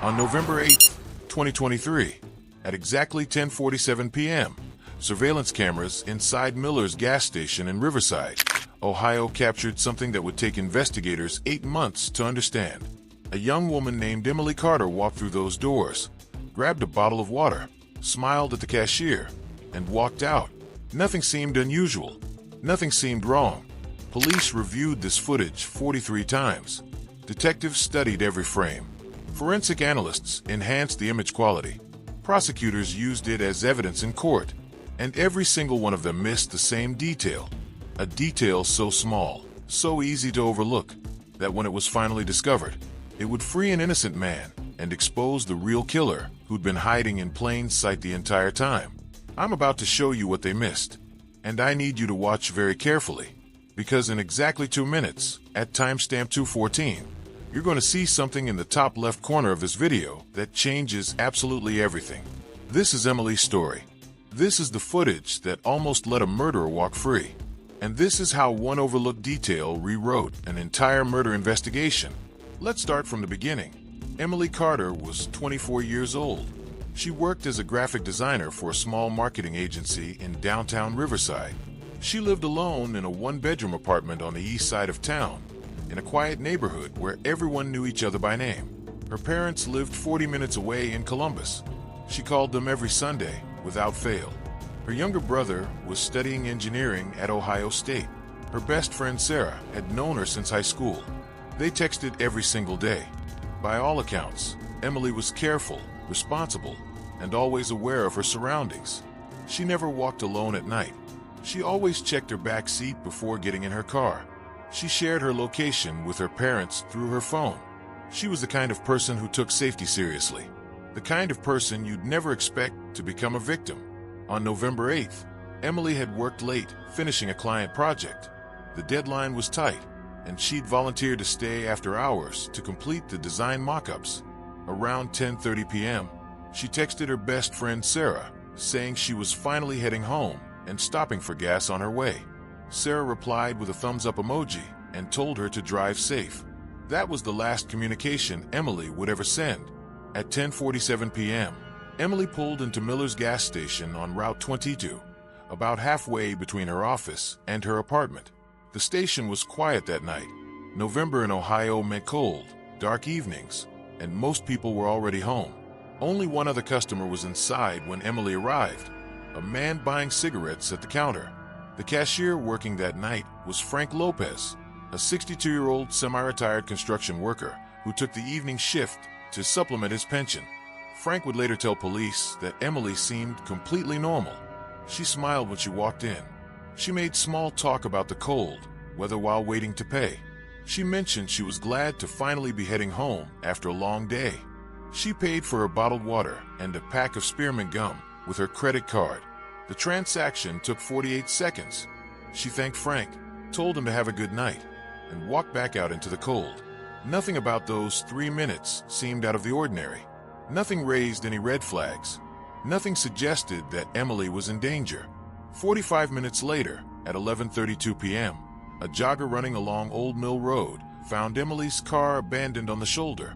On November 8, 2023, at exactly 10:47 p.m., surveillance cameras inside Miller's gas station in Riverside, Ohio captured something that would take investigators 8 months to understand. A young woman named Emily Carter walked through those doors, grabbed a bottle of water, smiled at the cashier, and walked out. Nothing seemed unusual. Nothing seemed wrong. Police reviewed this footage 43 times. Detectives studied every frame. Forensic analysts enhanced the image quality. Prosecutors used it as evidence in court. And every single one of them missed the same detail. A detail so small, so easy to overlook, that when it was finally discovered, it would free an innocent man and expose the real killer who'd been hiding in plain sight the entire time. I'm about to show you what they missed, and I need you to watch very carefully, because in exactly 2 minutes, at timestamp 2:14, you're going to see something in the top left corner of this video that changes absolutely everything. This is Emily's story. This is the footage that almost let a murderer walk free. And this is how one overlooked detail rewrote an entire murder investigation. Let's start from the beginning. Emily Carter was 24 years old. She worked as a graphic designer for a small marketing agency in downtown Riverside. She lived alone in a one-bedroom apartment on the east side of town, in a quiet neighborhood where everyone knew each other by name. Her parents lived 40 minutes away in Columbus. She called them every Sunday, without fail. Her younger brother was studying engineering at Ohio State. Her best friend Sarah had known her since high school. They texted every single day. By all accounts, Emily was careful, responsible, and always aware of her surroundings. She never walked alone at night. She always checked her back seat before getting in her car. She shared her location with her parents through her phone. She was the kind of person who took safety seriously. The kind of person you'd never expect to become a victim. On November 8th, Emily had worked late, finishing a client project. The deadline was tight, and she'd volunteered to stay after hours to complete the design mock-ups. Around 10:30 p.m., she texted her best friend Sarah, saying she was finally heading home and stopping for gas on her way. Sarah replied with a thumbs-up emoji and told her to drive safe. That was the last communication Emily would ever send. At 10:47 p.m., Emily pulled into Miller's gas station on Route 22, about halfway between her office and her apartment. The station was quiet that night. November in Ohio meant cold, dark evenings, and most people were already home. Only one other customer was inside when Emily arrived, a man buying cigarettes at the counter. The cashier working that night was Frank Lopez, a 62-year-old semi-retired construction worker who took the evening shift to supplement his pension. Frank would later tell police that Emily seemed completely normal. She smiled when she walked in. She made small talk about the cold, whether while waiting to pay. She mentioned she was glad to finally be heading home after a long day. She paid for her bottled water and a pack of spearmint gum with her credit card. The transaction took 48 seconds. She thanked Frank, told him to have a good night, and walked back out into the cold. Nothing about those 3 minutes seemed out of the ordinary. Nothing raised any red flags. Nothing suggested that Emily was in danger. 45 minutes later, at 11:32 p.m., a jogger running along Old Mill Road found Emily's car abandoned on the shoulder,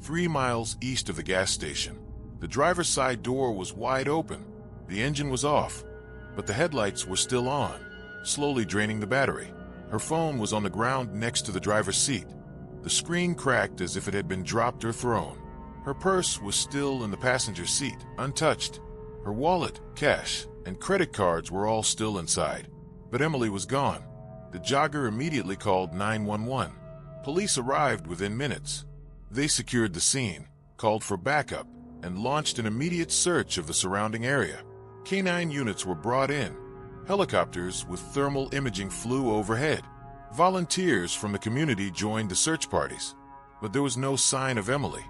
3 miles east of the gas station. The driver's side door was wide open. The engine was off, but the headlights were still on, slowly draining the battery. Her phone was on the ground next to the driver's seat. The screen cracked as if it had been dropped or thrown. Her purse was still in the passenger seat, untouched. Her wallet, cash, and credit cards were all still inside. But Emily was gone. The jogger immediately called 911. Police arrived within minutes. They secured the scene, called for backup, and launched an immediate search of the surrounding area. Canine units were brought in. Helicopters with thermal imaging flew overhead. Volunteers from the community joined the search parties. But there was no sign of Emily.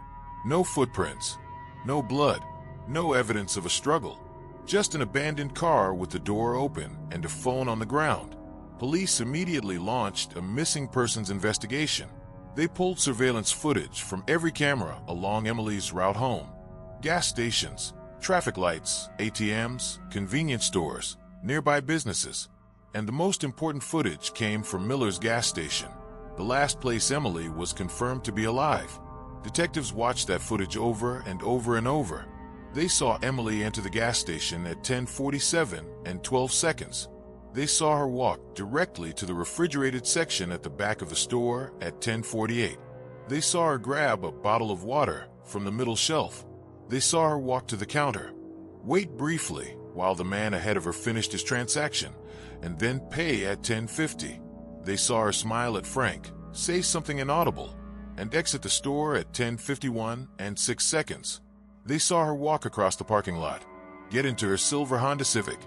No footprints, no blood, no evidence of a struggle. Just an abandoned car with the door open and a phone on the ground. Police immediately launched a missing persons investigation. They pulled surveillance footage from every camera along Emily's route home. Gas stations, traffic lights, ATMs, convenience stores, nearby businesses. And the most important footage came from Miller's gas station, the last place Emily was confirmed to be alive. Detectives watched that footage over and over and over. They saw Emily enter the gas station at 10:47 and 12 seconds. They saw her walk directly to the refrigerated section at the back of the store at 10:48. They saw her grab a bottle of water from the middle shelf. They saw her walk to the counter, wait briefly while the man ahead of her finished his transaction, and then pay at 10:50. They saw her smile at Frank, say something inaudible, and exit the store at 10:51 and 6 seconds. They saw her walk across the parking lot, get into her silver Honda Civic,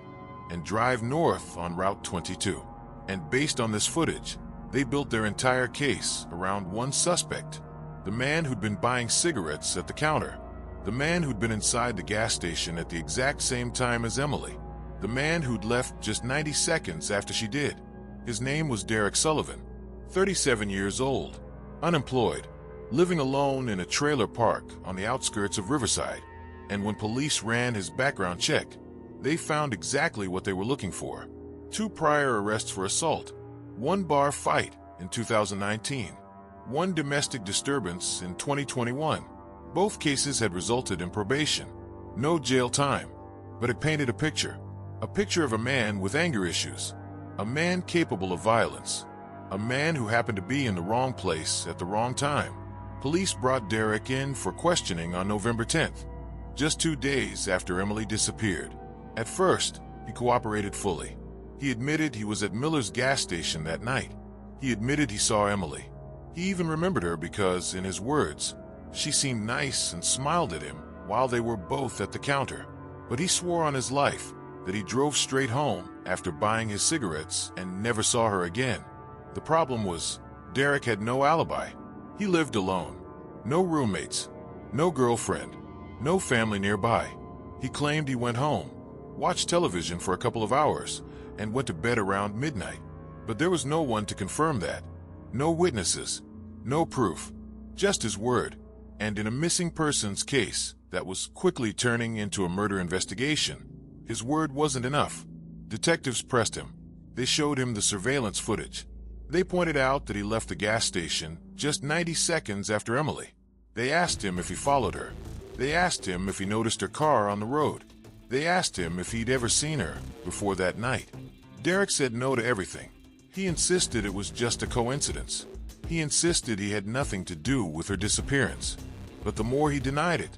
and drive north on Route 22. And based on this footage, they built their entire case around one suspect, the man who'd been buying cigarettes at the counter, the man who'd been inside the gas station at the exact same time as Emily, the man who'd left just 90 seconds after she did. His name was Derek Sullivan, 37 years old, unemployed, living alone in a trailer park on the outskirts of Riverside. And when police ran his background check, they found exactly what they were looking for. 2 prior arrests for assault, 1 bar fight in 2019, 1 domestic disturbance in 2021. Both cases had resulted in probation, no jail time, but it painted a picture of a man with anger issues, a man capable of violence, a man who happened to be in the wrong place at the wrong time. Police brought Derek in for questioning on November 10th, just 2 days after Emily disappeared. At first, he cooperated fully. He admitted he was at Miller's gas station that night. He admitted he saw Emily. He even remembered her because, in his words, she seemed nice and smiled at him while they were both at the counter. But he swore on his life that he drove straight home after buying his cigarettes and never saw her again. The problem was, Derek had no alibi. He lived alone. No roommates, no girlfriend, no family nearby. He claimed he went home, watched television for a couple of hours, and went to bed around midnight. But there was no one to confirm that. No witnesses, no proof, just his word. And in a missing persons case that was quickly turning into a murder investigation, his word wasn't enough. Detectives pressed him. They showed him the surveillance footage. They pointed out that he left the gas station just 90 seconds after Emily. They asked him if he followed her. They asked him if he noticed her car on the road. They asked him if he'd ever seen her before that night. Derek said no to everything. He insisted it was just a coincidence. He insisted he had nothing to do with her disappearance. But the more he denied it,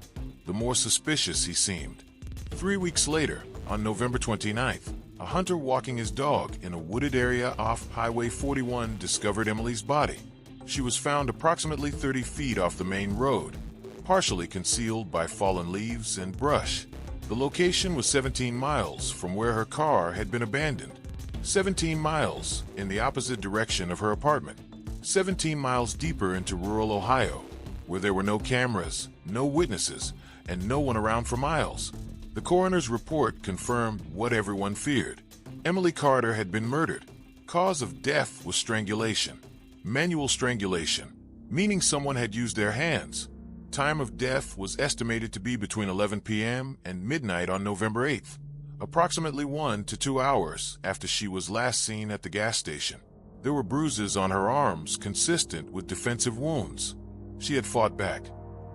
the more suspicious he seemed. 3 weeks later, on November 29th, a hunter walking his dog in a wooded area off Highway 41 discovered Emily's body. She was found approximately 30 feet off the main road, partially concealed by fallen leaves and brush. The location was 17 miles from where her car had been abandoned, 17 miles in the opposite direction of her apartment, 17 miles deeper into rural Ohio, where there were no cameras, no witnesses, and no one around for miles. The coroner's report confirmed what everyone feared. Emily Carter had been murdered. Cause of death was strangulation. Manual strangulation, meaning someone had used their hands. Time of death was estimated to be between 11 p.m. and midnight on November 8th, approximately 1 to 2 hours after she was last seen at the gas station. There were bruises on her arms consistent with defensive wounds. She had fought back,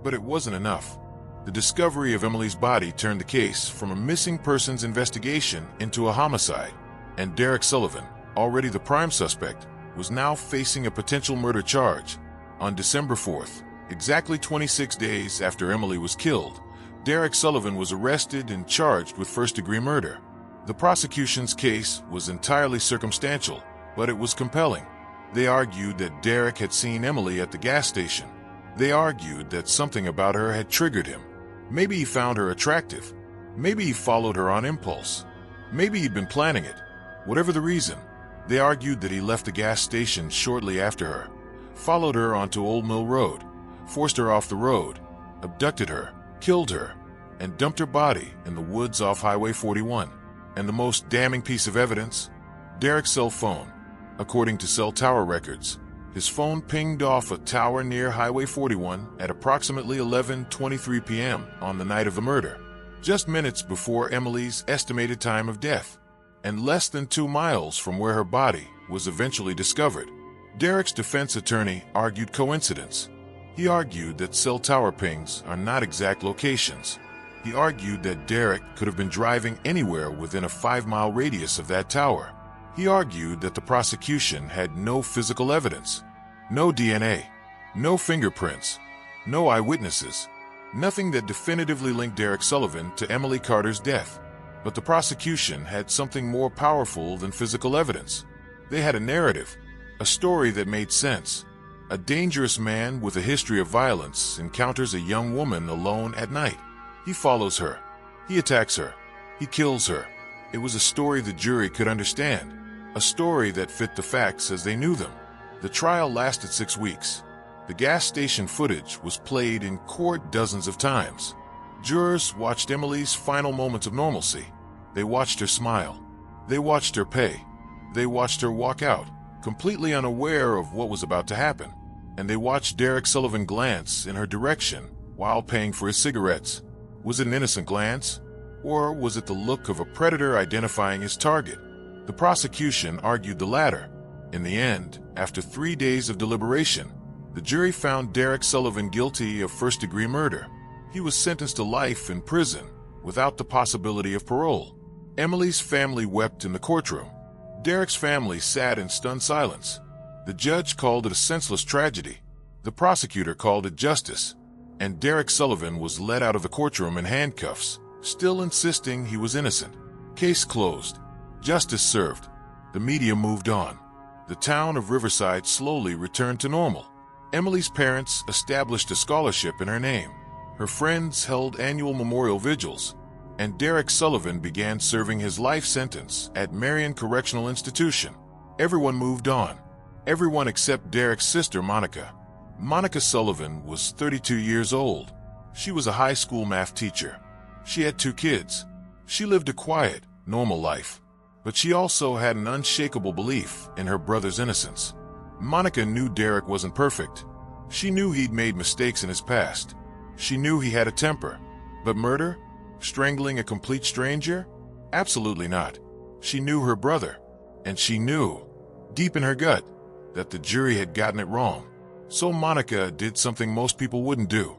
but it wasn't enough. The discovery of Emily's body turned the case from a missing persons investigation into a homicide, and Derek Sullivan, already the prime suspect, was now facing a potential murder charge. On December 4th, exactly 26 days after Emily was killed, Derek Sullivan was arrested and charged with first-degree murder. The prosecution's case was entirely circumstantial, but it was compelling. They argued that Derek had seen Emily at the gas station. They argued that something about her had triggered him. Maybe he found her attractive. Maybe he followed her on impulse. Maybe he'd been planning it. Whatever the reason, they argued that he left the gas station shortly after her, followed her onto Old Mill Road, forced her off the road, abducted her, killed her, and dumped her body in the woods off Highway 41. And the most damning piece of evidence? Derek's cell phone. According to cell tower records, his phone pinged off a tower near Highway 41 at approximately 11:23 p.m. on the night of the murder, just minutes before Emily's estimated time of death, and less than 2 miles from where her body was eventually discovered. Derek's defense attorney argued coincidence. He argued that cell tower pings are not exact locations. He argued that Derek could have been driving anywhere within a 5-mile radius of that tower. He argued that the prosecution had no physical evidence, no DNA, no fingerprints, no eyewitnesses, nothing that definitively linked Derek Sullivan to Emily Carter's death. But the prosecution had something more powerful than physical evidence. They had a narrative, a story that made sense. A dangerous man with a history of violence encounters a young woman alone at night. He follows her. He attacks her. He kills her. It was a story the jury could understand, a story that fit the facts as they knew them. The trial lasted 6 weeks. The gas station footage was played in court dozens of times. Jurors watched Emily's final moments of normalcy. They watched her smile. They watched her pay. They watched her walk out, completely unaware of what was about to happen. And they watched Derek Sullivan glance in her direction while paying for his cigarettes. Was it an innocent glance? Or was it the look of a predator identifying his target? The prosecution argued the latter. In the end, after 3 days of deliberation, the jury found Derek Sullivan guilty of first-degree murder. He was sentenced to life in prison without the possibility of parole. Emily's family wept in the courtroom. Derek's family sat in stunned silence. The judge called it a senseless tragedy. The prosecutor called it justice. And Derek Sullivan was led out of the courtroom in handcuffs, still insisting he was innocent. Case closed. Justice served. The media moved on. The town of Riverside slowly returned to normal. Emily's parents established a scholarship in her name. Her friends held annual memorial vigils, and Derek Sullivan began serving his life sentence at Marion Correctional Institution. Everyone moved on. Everyone except Derek's sister, Monica. Monica Sullivan was 32 years old. She was a high school math teacher. She had 2 kids. She lived a quiet, normal life. But she also had an unshakable belief in her brother's innocence. Monica knew Derek wasn't perfect. She knew he'd made mistakes in his past. She knew he had a temper. But murder? Strangling a complete stranger? Absolutely not. She knew her brother. And she knew, deep in her gut, that the jury had gotten it wrong. So Monica did something most people wouldn't do.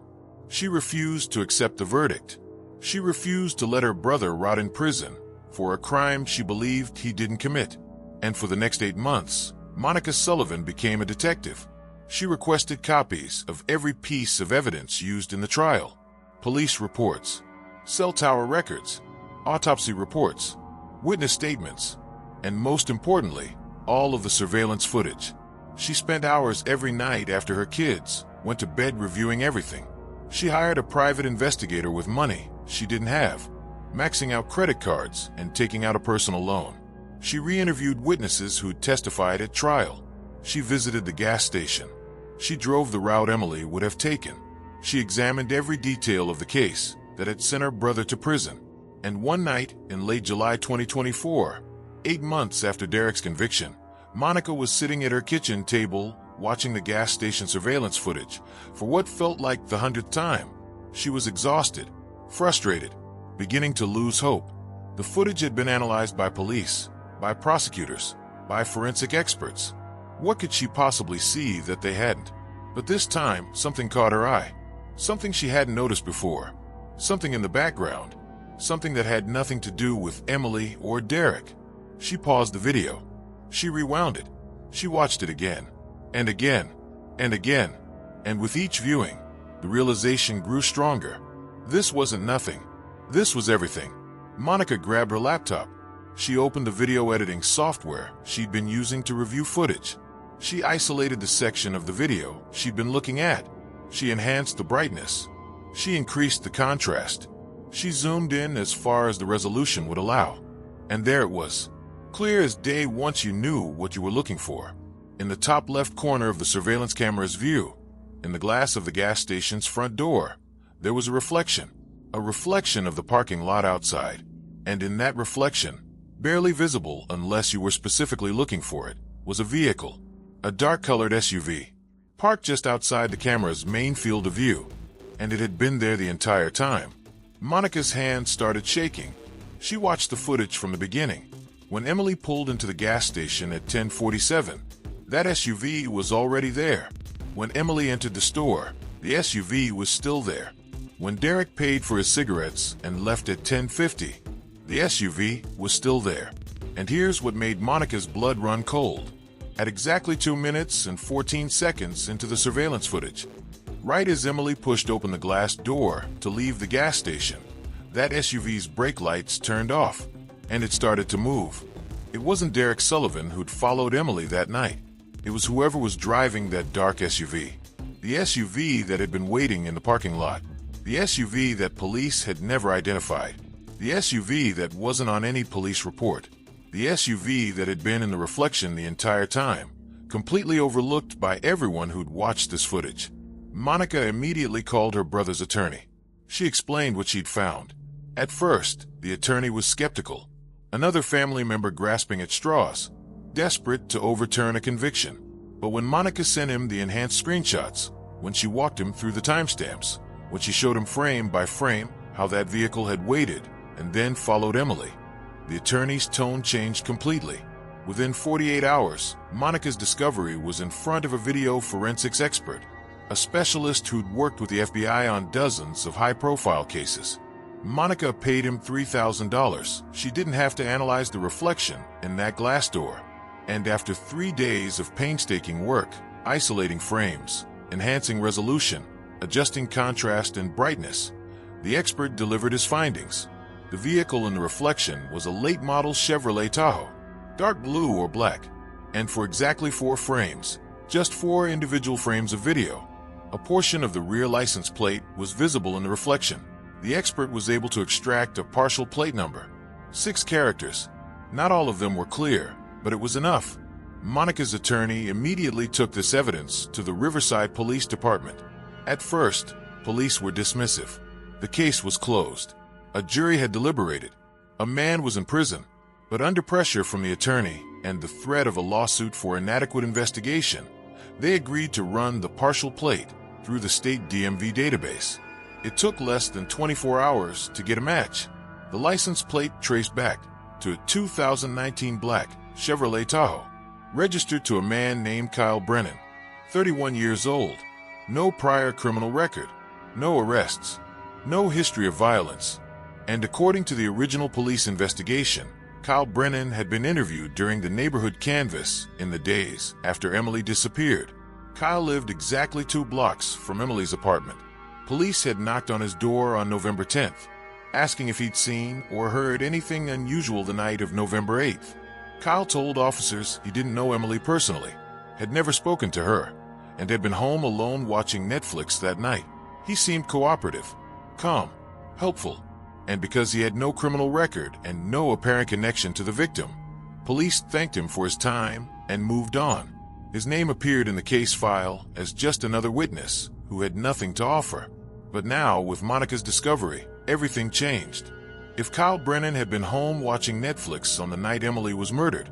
She refused to accept the verdict. She refused to let her brother rot in prison for a crime she believed he didn't commit. And for the next 8 months, Monica Sullivan became a detective. She requested copies of every piece of evidence used in the trial. Police reports, cell tower records, autopsy reports, witness statements, and most importantly, all of the surveillance footage. She spent hours every night after her kids went to bed reviewing everything. She hired a private investigator with money she didn't have, maxing out credit cards and taking out a personal loan. She re-interviewed witnesses who'd testified at trial. She visited the gas station. She drove the route Emily would have taken. She examined every detail of the case that had sent her brother to prison. And one night in late July 2024, 8 months after Derek's conviction, Monica was sitting at her kitchen table watching the gas station surveillance footage for what felt like the 100th time. She was exhausted, frustrated, beginning to lose hope. The footage had been analyzed by police, by prosecutors, by forensic experts. What could she possibly see that they hadn't? But this time, something caught her eye. Something she hadn't noticed before. Something in the background. Something that had nothing to do with Emily or Derek. She paused the video. She rewound it. She watched it again, and again, and again. And with each viewing, the realization grew stronger. This wasn't nothing. This was everything. Monica grabbed her laptop. She opened the video editing software she'd been using to review footage. She isolated the section of the video she'd been looking at. She enhanced the brightness. She increased the contrast. She zoomed in as far as the resolution would allow. And there it was, clear as day once you knew what you were looking for. In the top left corner of the surveillance camera's view, in the glass of the gas station's front door, there was a reflection of the parking lot outside. And in that reflection, barely visible unless you were specifically looking for it, was a vehicle, a dark-colored SUV, parked just outside the camera's main field of view. And it had been there the entire time. Monica's hands started shaking. She watched the footage from the beginning. When Emily pulled into the gas station at 10:47, that SUV was already there. When Emily entered the store, The SUV was still there. When Derek paid for his cigarettes and left at 10:50, the SUV was still there. And here's what made Monica's blood run cold. At exactly 2 minutes and 14 seconds into the surveillance footage, right as Emily pushed open the glass door to leave the gas station, that SUV's brake lights turned off, and it started to move. It wasn't Derek Sullivan who'd followed Emily that night. It was whoever was driving that dark SUV. The SUV that had been waiting in the parking lot. The SUV that police had never identified. The SUV that wasn't on any police report. The SUV that had been in the reflection the entire time, completely overlooked by everyone who'd watched this footage. Monica immediately called her brother's attorney. She explained what she'd found. At first, the attorney was skeptical. Another family member grasping at straws, desperate to overturn a conviction. But when Monica sent him the enhanced screenshots, when she walked him through the timestamps, when she showed him frame by frame how that vehicle had waited and then followed Emily, the attorney's tone changed completely. Within 48 hours, Monica's discovery was in front of a video forensics expert, a specialist who'd worked with the FBI on dozens of high-profile cases. Monica paid him $3,000. She didn't have to analyze the reflection in that glass door. And after 3 days of painstaking work, isolating frames, enhancing resolution, adjusting contrast and brightness, the expert delivered his findings. The vehicle in the reflection was a late-model Chevrolet Tahoe, dark blue or black, and for exactly 4 frames, just 4 individual frames of video, a portion of the rear license plate was visible in the reflection. The expert was able to extract a partial plate number, 6 characters. Not all of them were clear, but it was enough. Monica's attorney immediately took this evidence to the Riverside Police Department. At first, police were dismissive. The case was closed. A jury had deliberated. A man was in prison. But under pressure from the attorney and the threat of a lawsuit for inadequate investigation, they agreed to run the partial plate through the state DMV database. It took less than 24 hours to get a match. The license plate traced back to a 2019 black Chevrolet Tahoe, registered to a man named Kyle Brennan, 31 years old, no prior criminal record, no arrests, no history of violence. And according to the original police investigation, Kyle Brennan had been interviewed during the neighborhood canvass in the days after Emily disappeared. Kyle lived exactly 2 blocks from Emily's apartment. Police had knocked on his door on November 10th, asking if he'd seen or heard anything unusual the night of November 8th. Kyle told officers he didn't know Emily personally, had never spoken to her, and had been home alone watching Netflix that night. He seemed cooperative, calm, helpful, and because he had no criminal record and no apparent connection to the victim, police thanked him for his time and moved on. His name appeared in the case file as just another witness who had nothing to offer. But now, with Monica's discovery, everything changed. If Kyle Brennan had been home watching Netflix on the night Emily was murdered,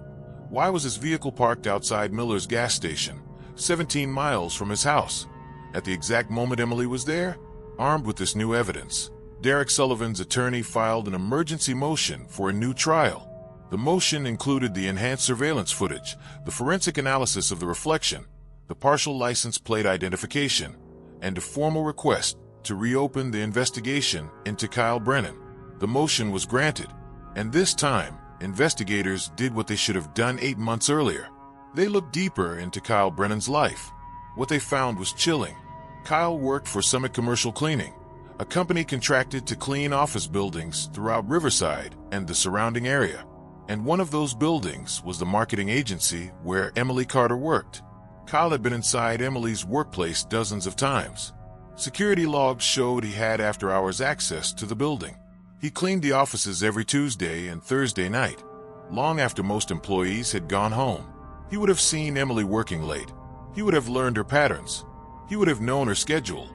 why was his vehicle parked outside Miller's gas station, 17 miles from his house? At the exact moment Emily was there? Armed with this new evidence, Derek Sullivan's attorney filed an emergency motion for a new trial. The motion included the enhanced surveillance footage, the forensic analysis of the reflection, the partial license plate identification, and a formal request to reopen the investigation into Kyle Brennan. The motion was granted, and this time, investigators did what they should have done 8 months earlier. They looked deeper into Kyle Brennan's life. What they found was chilling. Kyle worked for Summit Commercial Cleaning, a company contracted to clean office buildings throughout Riverside and the surrounding area. And one of those buildings was the marketing agency where Emily Carter worked. Kyle had been inside Emily's workplace dozens of times. Security logs showed he had after-hours access to the building. He cleaned the offices every Tuesday and Thursday night, long after most employees had gone home. He would have seen Emily working late. He would have learned her patterns. He would have known her schedule.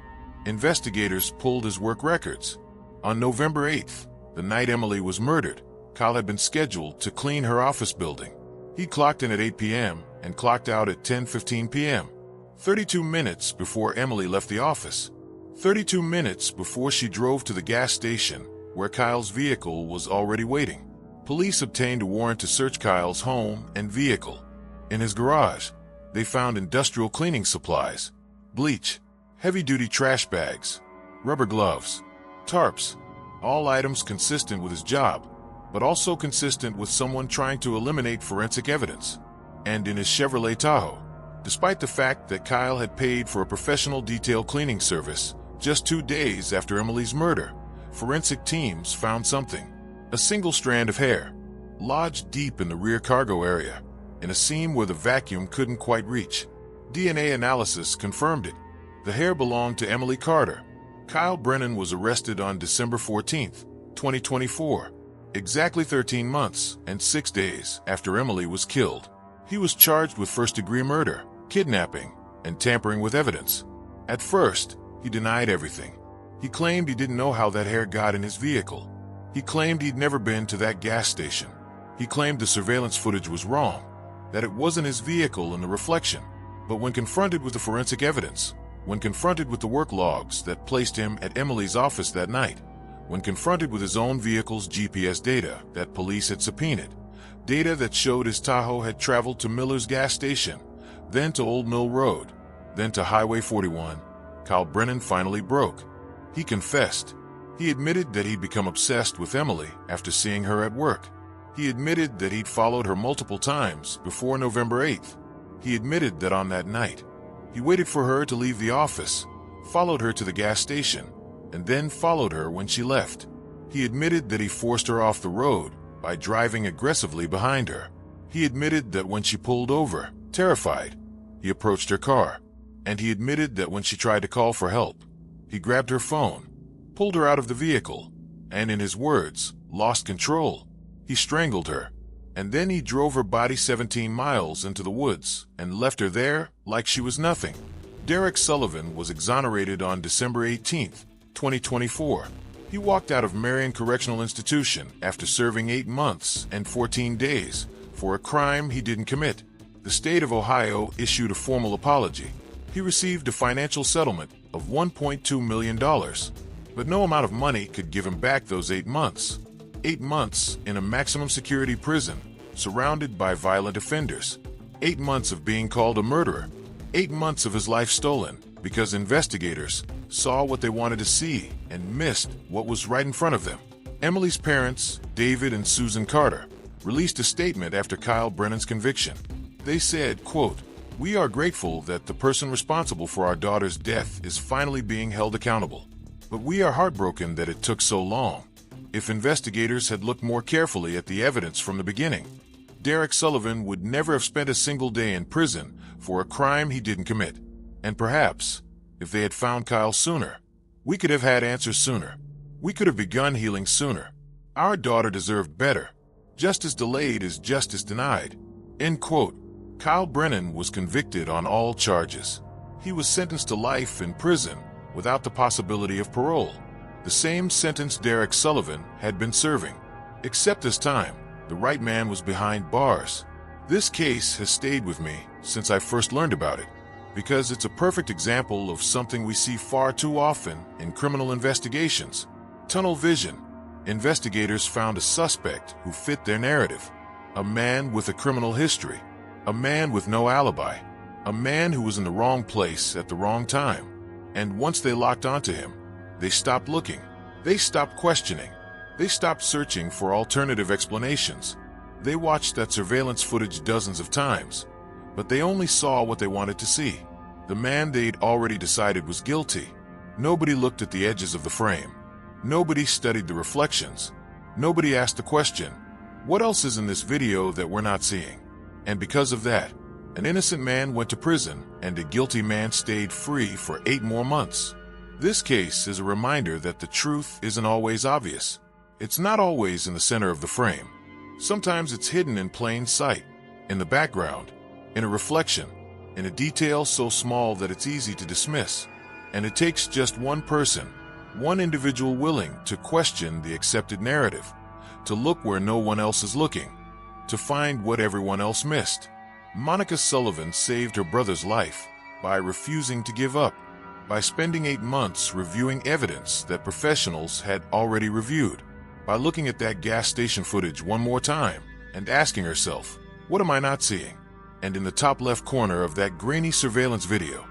Investigators pulled his work records. On November 8th, the night Emily was murdered, Kyle had been scheduled to clean her office building. He clocked in at 8 p.m. and clocked out at 10:15 p.m., 32 minutes before Emily left the office, 32 minutes before she drove to the gas station where Kyle's vehicle was already waiting. Police obtained a warrant to search Kyle's home and vehicle. In his garage, they found industrial cleaning supplies, bleach, heavy-duty trash bags, rubber gloves, tarps, all items consistent with his job, but also consistent with someone trying to eliminate forensic evidence. And in his Chevrolet Tahoe, despite the fact that Kyle had paid for a professional detail cleaning service just 2 days after Emily's murder, forensic teams found something. A single strand of hair, lodged deep in the rear cargo area, in a seam where the vacuum couldn't quite reach. DNA analysis confirmed it. The hair belonged to Emily Carter. Kyle Brennan was arrested on December 14, 2024, exactly 13 months and 6 days after Emily was killed. He was charged with first-degree murder, kidnapping, and tampering with evidence. At first, he denied everything. He claimed he didn't know how that hair got in his vehicle. He claimed he'd never been to that gas station. He claimed the surveillance footage was wrong, that it wasn't his vehicle in the reflection. But when confronted with the forensic evidence, when confronted with the work logs that placed him at Emily's office that night, when confronted with his own vehicle's GPS data that police had subpoenaed, data that showed his Tahoe had traveled to Miller's gas station, then to Old Mill Road, then to Highway 41, Kyle Brennan finally broke. He confessed. He admitted that he'd become obsessed with Emily after seeing her at work. He admitted that he'd followed her multiple times before November 8th. He admitted that on that night, he waited for her to leave the office, followed her to the gas station, and then followed her when she left. He admitted that he forced her off the road by driving aggressively behind her. He admitted that when she pulled over, terrified, he approached her car. And he admitted that when she tried to call for help, he grabbed her phone, pulled her out of the vehicle, and in his words, lost control. He strangled her, and then he drove her body 17 miles into the woods and left her there like she was nothing. Derek Sullivan was exonerated on December 18, 2024. He walked out of Marion Correctional Institution after serving 8 months and 14 days for a crime he didn't commit. The state of Ohio issued a formal apology. He received a financial settlement of $1.2 million, but no amount of money could give him back those 8 months. 8 months in a maximum security prison, surrounded by violent offenders. 8 months of being called a murderer. 8 months of his life stolen because investigators saw what they wanted to see and missed what was right in front of them. Emily's parents, David and Susan Carter, released a statement after Kyle Brennan's conviction. They said, quote, "We are grateful that the person responsible for our daughter's death is finally being held accountable. But we are heartbroken that it took so long. If investigators had looked more carefully at the evidence from the beginning, Derek Sullivan would never have spent a single day in prison for a crime he didn't commit. And perhaps, if they had found Kyle sooner, we could have had answers sooner. We could have begun healing sooner. Our daughter deserved better. Justice delayed is justice denied." End quote. Kyle Brennan was convicted on all charges. He was sentenced to life in prison without the possibility of parole, the same sentence Derek Sullivan had been serving. Except this time, the right man was behind bars. This case has stayed with me since I first learned about it, because it's a perfect example of something we see far too often in criminal investigations: tunnel vision. Investigators found a suspect who fit their narrative, a man with a criminal history, a man with no alibi, a man who was in the wrong place at the wrong time. And once they locked onto him, they stopped looking. They stopped questioning. They stopped searching for alternative explanations. They watched that surveillance footage dozens of times, but they only saw what they wanted to see. The man they'd already decided was guilty. Nobody looked at the edges of the frame. Nobody studied the reflections. Nobody asked the question, what else is in this video that we're not seeing? And because of that, an innocent man went to prison and a guilty man stayed free for 8 more months. This case is a reminder that the truth isn't always obvious. It's not always in the center of the frame. Sometimes it's hidden in plain sight, in the background, in a reflection, in a detail so small that it's easy to dismiss. And it takes just one person, one individual willing to question the accepted narrative, to look where no one else is looking, to find what everyone else missed. Monica Sullivan saved her brother's life by refusing to give up, by spending 8 months reviewing evidence that professionals had already reviewed, by looking at that gas station footage one more time and asking herself, what am I not seeing? And in the top left corner of that grainy surveillance video,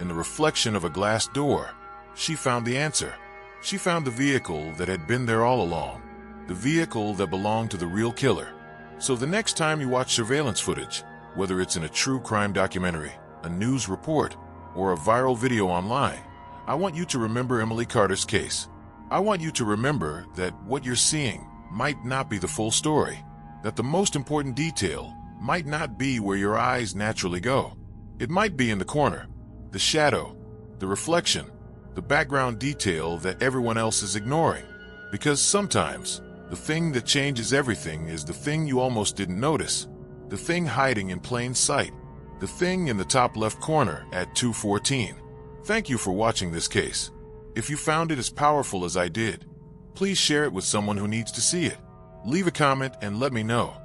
in the reflection of a glass door, she found the answer. She found the vehicle that had been there all along, the vehicle that belonged to the real killer. So the next time you watch surveillance footage, whether it's in a true crime documentary, a news report, or a viral video online, I want you to remember Emily Carter's case. I want you to remember that what you're seeing might not be the full story, that the most important detail might not be where your eyes naturally go. It might be in the corner, the shadow, the reflection, the background detail that everyone else is ignoring. Because sometimes, the thing that changes everything is the thing you almost didn't notice, the thing hiding in plain sight, the thing in the top left corner at 2:14. Thank you for watching this case. If you found it as powerful as I did, please share it with someone who needs to see it. Leave a comment and let me know.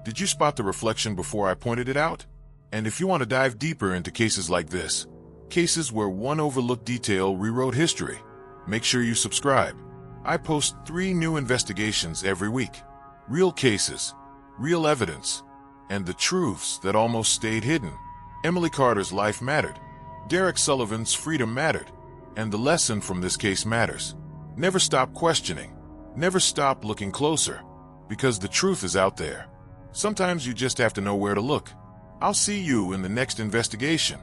Did you spot the reflection before I pointed it out? And if you want to dive deeper into cases like this, cases where one overlooked detail rewrote history, make sure you subscribe. I post 3 new investigations every week. Real cases, real evidence, and the truths that almost stayed hidden. Emily Carter's life mattered. Derek Sullivan's freedom mattered. And the lesson from this case matters. Never stop questioning. Never stop looking closer. Because the truth is out there. Sometimes you just have to know where to look. I'll see you in the next investigation.